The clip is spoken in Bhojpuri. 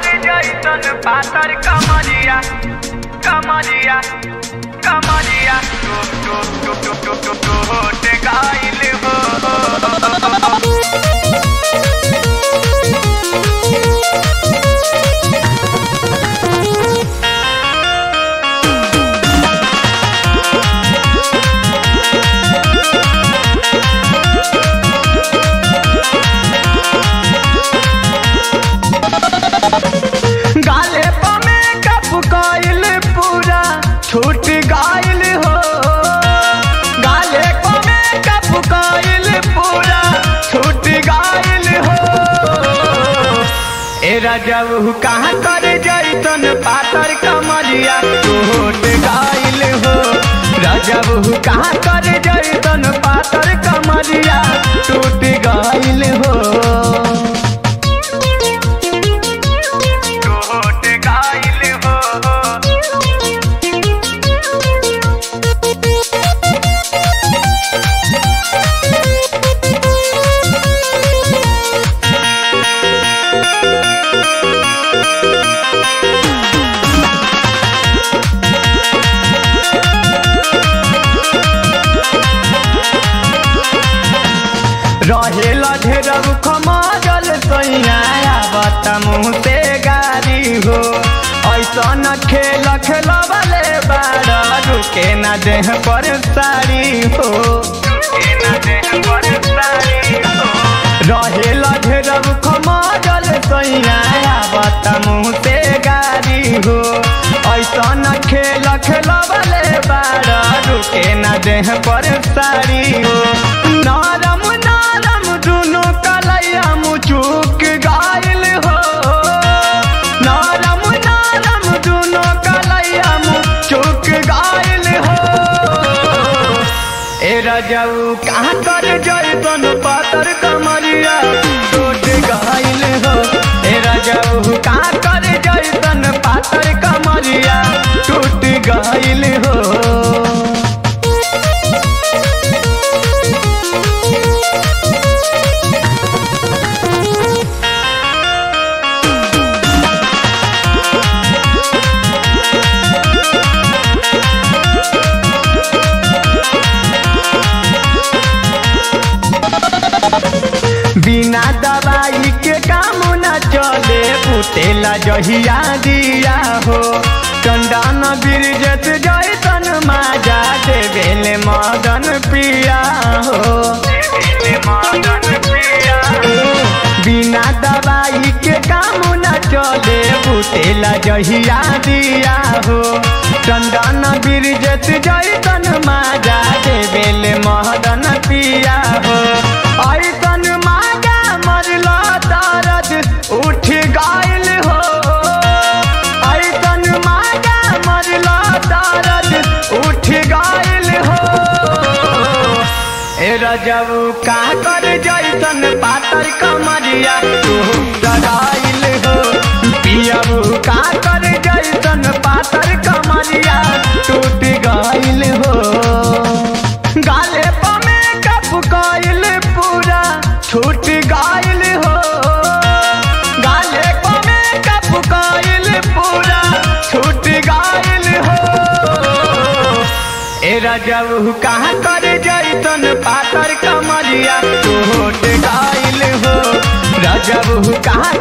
कर जैसन पातर कमरिया कमरिया कमरिया टूट गइल हो। गाले पर मेकअप कइल पूरा छूट गइल हो। गाले पर मेकअप कइल पूरा छूट गइल हो। ए राजू कहाँ कर जैसन पातर कमरिया टूट गइल हो। राजू कहाँ कर जैसन पातर कमरिया टूट गइल हो। रहेला ढेरब खमजल सैया बता मुँह से गारी हो। ऐसा न खेल खेलबले बार रुके न देह पर सारी हो। रहेला ढेरब खमजल सैया बता मुँह से गारी हो। ऐसा न खेल खेलबले बार रुके न देह पर सारी हो। नरम दुनो कलैया मुचुक गइल हो। नरम नरम दुनो कलैया मुचुक गइल हो। ए राजू कहाँ कर जैसन पातर कमरिया टूट गइल हो। ए राजू कहाँ कर जैसन पातर कमरिया टूट गइल हो। बिना दवाई के काम न चले पुतेला जहिया दिया हो। चंदन बिरजत जैसन माजा देवेले मदन पिया हो। बिना दवाई के काम न चले पुतेला जहिया दिया हो। चंदन बिरजत जैसन माजा देवेले मदन पिया हो। ऐसन माजा मरला दर्द उठ गइल हो। ऐसन माजा मरला दर्द उठ गइल हो। ए राजू का कर जैसन पातर कमरिया टूट गइल हो। पियबू का कर जैसन पातर कमरिया टूट गइल हो। गाले पर मेकअप कइल पूरा छूट गइल हो। गाले पर मेकअप कइल पूरा छूट गइल हो। ए राजू कहाँ कर जैसन पातर कमरिया टूट गइल हो। राजू कहाँ